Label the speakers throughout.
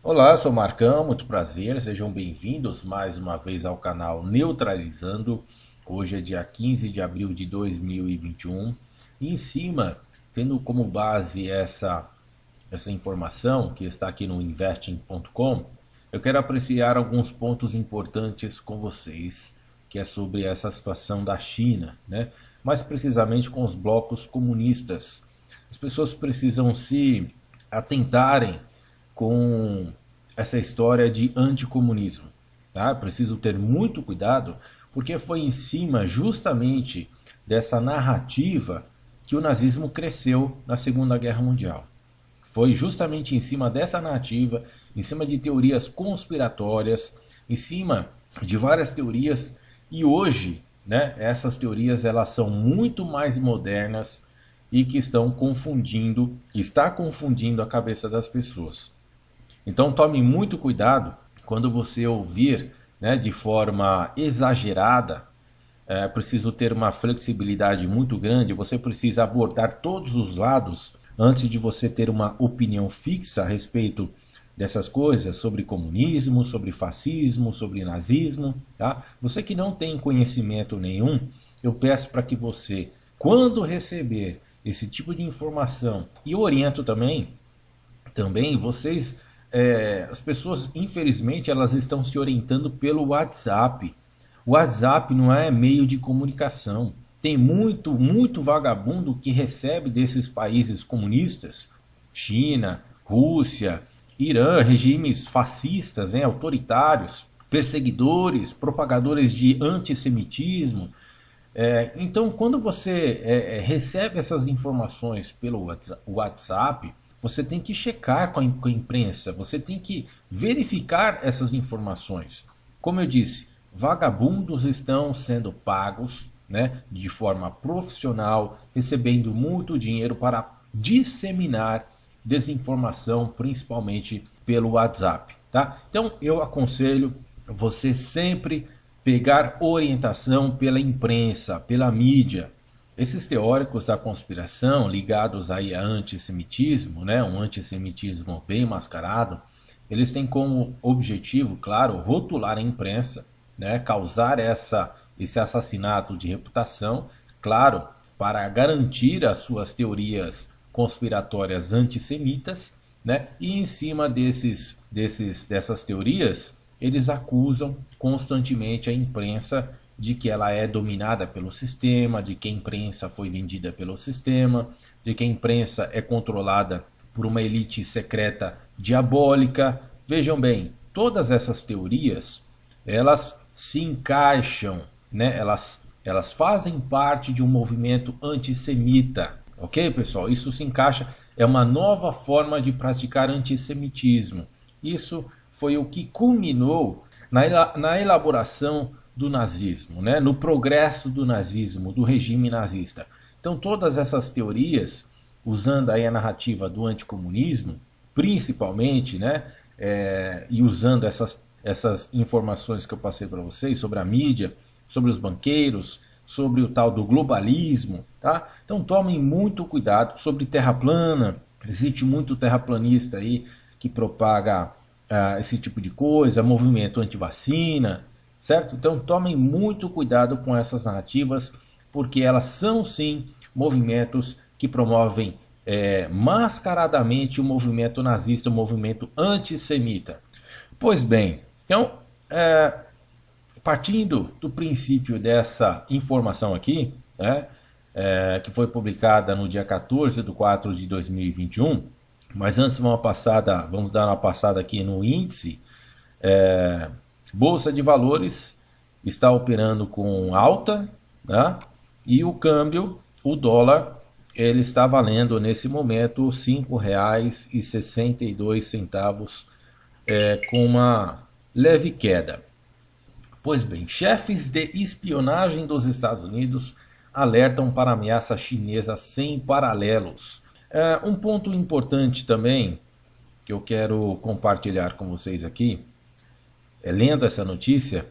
Speaker 1: Olá, eu sou o Marcão, muito prazer, sejam bem-vindos mais uma vez ao canal Neutralizando. Hoje é dia 15 de abril de 2021 e em cima, tendo como base essa informação que está aqui no investing.com, eu quero apreciar alguns pontos importantes com vocês, que é sobre essa situação da China, né? Mais precisamente com os blocos comunistas. As pessoas precisam se atentarem com essa história de anticomunismo, tá? Preciso ter muito cuidado, porque foi em cima justamente dessa narrativa que o nazismo cresceu na Segunda Guerra Mundial. Foi justamente em cima dessa narrativa, em cima de teorias conspiratórias, em cima de várias teorias, e hoje, né, essas teorias elas são muito mais modernas e que está confundindo a cabeça das pessoas. Então tome muito cuidado quando você ouvir, né, de forma exagerada. É preciso ter uma flexibilidade muito grande, você precisa abordar todos os lados antes de você ter uma opinião fixa a respeito dessas coisas, sobre comunismo, sobre fascismo, sobre nazismo, tá? Você que não tem conhecimento nenhum, eu peço para que você, quando receber esse tipo de informação, e oriento também vocês, as pessoas infelizmente elas estão se orientando pelo WhatsApp. O WhatsApp não é meio de comunicação. Tem muito vagabundo que recebe desses países comunistas, China, Rússia, Irã, regimes fascistas, né, autoritários, perseguidores, propagadores de antissemitismo. Então, quando você recebe essas informações pelo WhatsApp, você tem que checar com a imprensa, você tem que verificar essas informações. Como eu disse, vagabundos estão sendo pagos, né, de forma profissional, recebendo muito dinheiro para disseminar desinformação, principalmente pelo WhatsApp, tá? Então eu aconselho você sempre pegar orientação pela imprensa, pela mídia. Esses teóricos da conspiração ligados aí a antissemitismo, né, um antissemitismo bem mascarado, eles têm como objetivo, claro, rotular a imprensa, né, causar esse assassinato de reputação, claro, para garantir as suas teorias conspiratórias antissemitas, né, e em cima dessas teorias, eles acusam constantemente a imprensa de que ela é dominada pelo sistema, de que a imprensa foi vendida pelo sistema, de que a imprensa é controlada por uma elite secreta diabólica. Vejam bem, todas essas teorias, elas se encaixam, né? Elas fazem parte de um movimento antissemita. Ok, pessoal? Isso se encaixa, é uma nova forma de praticar antissemitismo. Isso foi o que culminou na elaboração do nazismo, né? No progresso do nazismo, do regime nazista. Então todas essas teorias, usando aí a narrativa do anticomunismo, principalmente, né? E usando essas informações que eu passei para vocês sobre a mídia, sobre os banqueiros, sobre o tal do globalismo, tá? Então tomem muito cuidado sobre terra plana. Existe muito terraplanista aí que propaga esse tipo de coisa, movimento anti-vacina, certo? Então tomem muito cuidado com essas narrativas, porque elas são sim movimentos que promovem mascaradamente o movimento nazista, o movimento antissemita. Pois bem, então partindo do princípio dessa informação aqui, né, que foi publicada no dia 14/4 de 2021, mas antes vamos dar uma passada aqui no índice. Bolsa de Valores está operando com alta, né, e o câmbio, o dólar, ele está valendo nesse momento R$ 5,62, com uma leve queda. Pois bem, chefes de espionagem dos Estados Unidos alertam para ameaça chinesa sem paralelos. Um ponto importante também que eu quero compartilhar com vocês aqui, lendo essa notícia,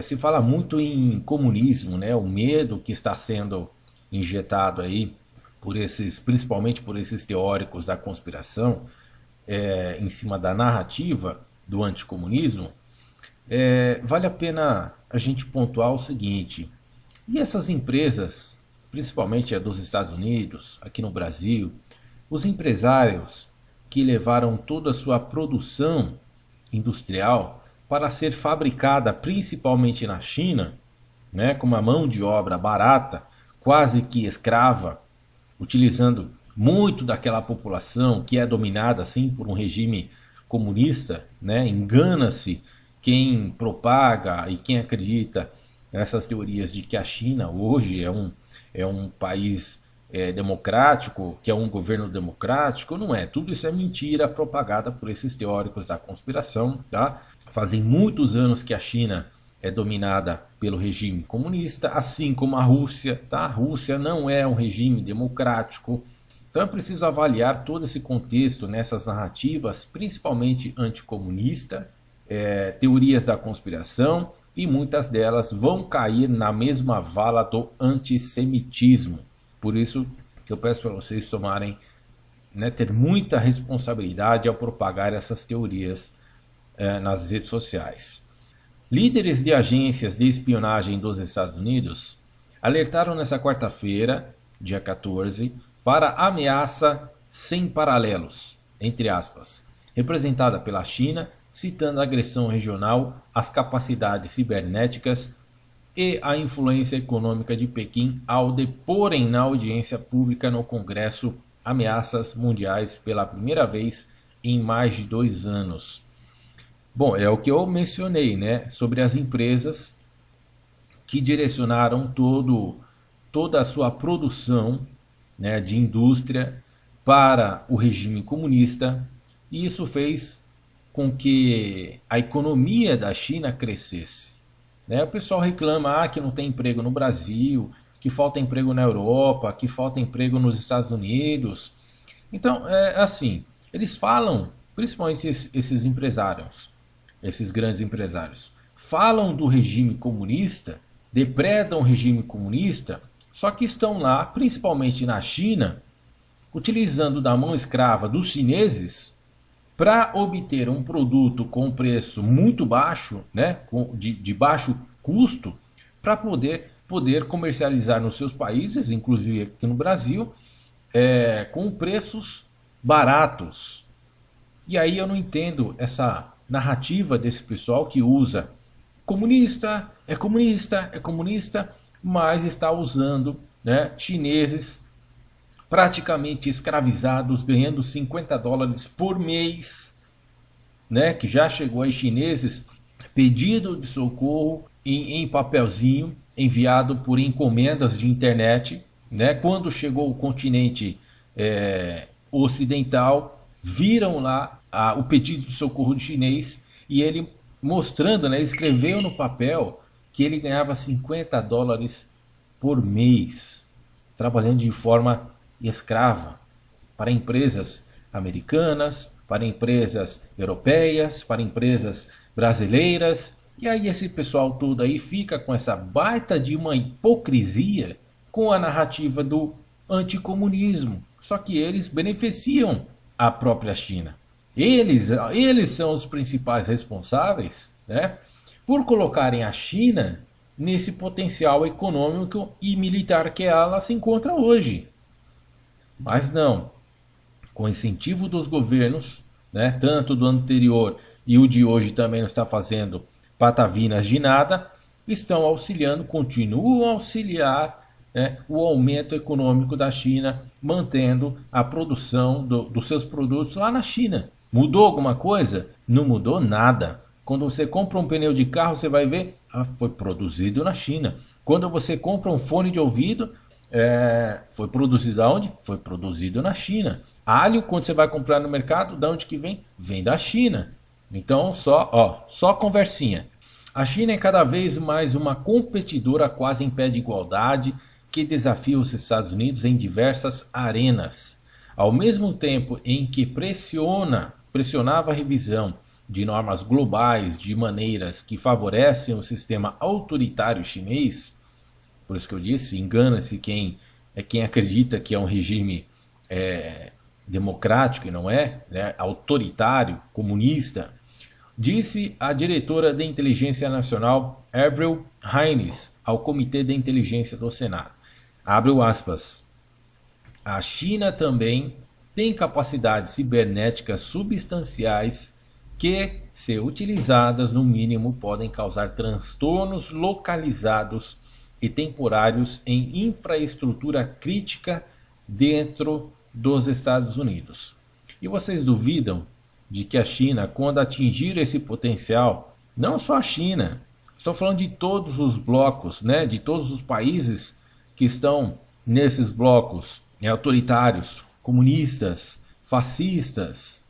Speaker 1: se fala muito em comunismo, né? O medo que está sendo injetado aí principalmente por esses teóricos da conspiração, em cima da narrativa do anticomunismo, vale a pena a gente pontuar o seguinte: e essas empresas, principalmente a dos Estados Unidos, aqui no Brasil, os empresários que levaram toda a sua produção industrial para ser fabricada principalmente na China, né, com uma mão de obra barata, quase que escrava, utilizando muito daquela população que é dominada assim por um regime comunista, né? Engana-se quem propaga e quem acredita nessas teorias de que a China hoje é um país democrático, que é um governo democrático. Não é. Tudo isso é mentira propagada por esses teóricos da conspiração. Tá? Fazem muitos anos que a China é dominada pelo regime comunista, assim como a Rússia. Tá? A Rússia não é um regime democrático. Então é preciso avaliar todo esse contexto nessas narrativas, principalmente anticomunista, teorias da conspiração, e muitas delas vão cair na mesma vala do antissemitismo. Por isso que eu peço para vocês tomarem, ter muita responsabilidade ao propagar essas teorias nas redes sociais. Líderes de agências de espionagem dos Estados Unidos alertaram nessa quarta-feira, dia 14, para a ameaça sem paralelos, entre aspas, representada pela China, citando a agressão regional, as capacidades cibernéticas e a influência econômica de Pequim ao deporem na audiência pública no Congresso ameaças mundiais pela primeira vez em mais de 2 anos. Bom, é o que eu mencionei, sobre as empresas que direcionaram toda a sua produção, de indústria para o regime comunista, e isso fez com que a economia da China crescesse. O pessoal reclama que não tem emprego no Brasil, que falta emprego na Europa, que falta emprego nos Estados Unidos. Então, assim, eles falam, principalmente esses empresários, esses grandes empresários, falam do regime comunista, depredam o regime comunista, só que estão lá, principalmente na China, utilizando da mão escrava dos chineses para obter um produto com preço muito baixo, de baixo custo, para poder comercializar nos seus países, inclusive aqui no Brasil, com preços baratos. E aí eu não entendo essa narrativa desse pessoal que usa comunista, mas está usando chineses praticamente escravizados, ganhando $50 por mês, que já chegou aí chineses, pedido de socorro em papelzinho, enviado por encomendas de internet, quando chegou o continente ocidental, viram lá o pedido de socorro de chinês, e ele mostrando, ele escreveu no papel que ele ganhava $50 por mês, trabalhando de forma escrava para empresas americanas, para empresas europeias, para empresas brasileiras. E aí esse pessoal todo aí fica com essa baita de uma hipocrisia com a narrativa do anticomunismo. Só que eles beneficiam a própria China. Eles são os principais responsáveis, por colocarem a China nesse potencial econômico e militar que ela se encontra hoje. Mas não, com incentivo dos governos, tanto do anterior e o de hoje também não está fazendo patavinas de nada, estão auxiliando, continuam a auxiliar o aumento econômico da China, mantendo a produção dos seus produtos lá na China. Mudou alguma coisa? Não mudou nada. Quando você compra um pneu de carro, você vai ver, foi produzido na China. Quando você compra um fone de ouvido, foi produzido aonde? Foi produzido na China. Alho, quando você vai comprar no mercado, de onde que vem? Vem da China. Então, só conversinha. A China é cada vez mais uma competidora quase em pé de igualdade que desafia os Estados Unidos em diversas arenas. Ao mesmo tempo em que pressionava a revisão de normas globais de maneiras que favorecem o sistema autoritário chinês, por isso que eu disse, engana-se quem acredita que é um regime democrático e não é, né, autoritário, comunista, disse a diretora de Inteligência Nacional, Avril Haines, ao Comitê de Inteligência do Senado. Abre aspas. A China também tem capacidades cibernéticas substanciais que, se utilizadas no mínimo, podem causar transtornos localizados e temporários em infraestrutura crítica dentro dos Estados Unidos. E vocês duvidam de que a China, quando atingir esse potencial, não só a China, estou falando de todos os blocos, né, de todos os países que estão nesses blocos, autoritários, comunistas, fascistas.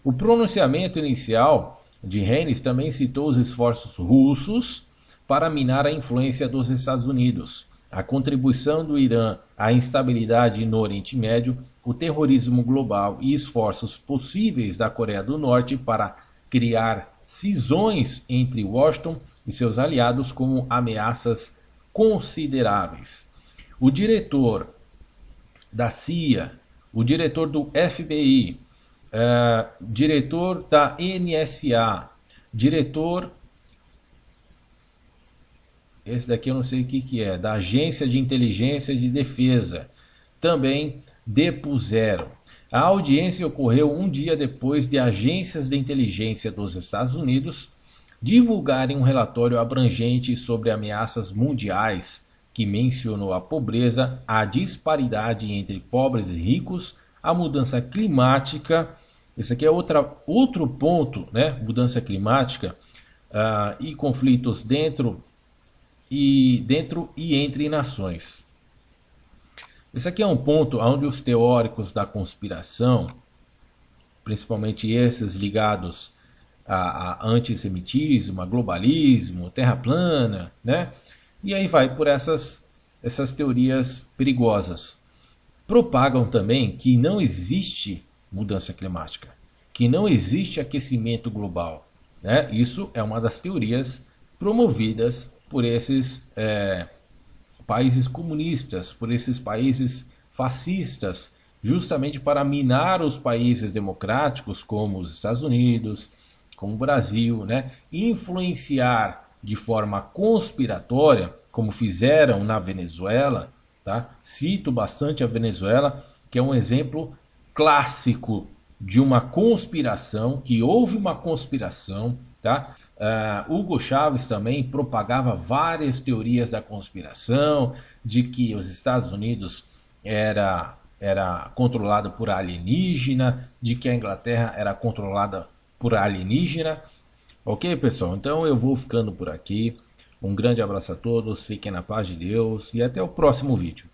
Speaker 1: O pronunciamento inicial de Haines também citou os esforços russos para minar a influência dos Estados Unidos, a contribuição do Irã à instabilidade no Oriente Médio, o terrorismo global e esforços possíveis da Coreia do Norte para criar cisões entre Washington e seus aliados como ameaças consideráveis. O diretor da CIA, o diretor do FBI, diretor da NSA, diretor... Esse daqui eu não sei o que é, da Agência de Inteligência de Defesa, também depuseram. A audiência ocorreu um dia depois de agências de inteligência dos Estados Unidos divulgarem um relatório abrangente sobre ameaças mundiais que mencionou a pobreza, a disparidade entre pobres e ricos, a mudança climática. Esse aqui é outro ponto, né? Mudança climática e conflitos dentro e entre nações. Esse aqui é um ponto onde os teóricos da conspiração, principalmente esses ligados a antissemitismo, a globalismo, terra plana, né? E aí vai por essas teorias perigosas. Propagam também que não existe mudança climática, que não existe aquecimento global, né? Isso é uma das teorias promovidas por esses países comunistas, por esses países fascistas, justamente para minar os países democráticos como os Estados Unidos, como o Brasil, né? Influenciar de forma conspiratória, como fizeram na Venezuela, tá? Cito bastante a Venezuela, que é um exemplo clássico de uma conspiração, que houve uma conspiração, tá? Hugo Chávez também propagava várias teorias da conspiração, de que os Estados Unidos era controlado por alienígena, de que a Inglaterra era controlada por alienígena. Ok, pessoal? Então eu vou ficando por aqui. Um grande abraço a todos, fiquem na paz de Deus e até o próximo vídeo.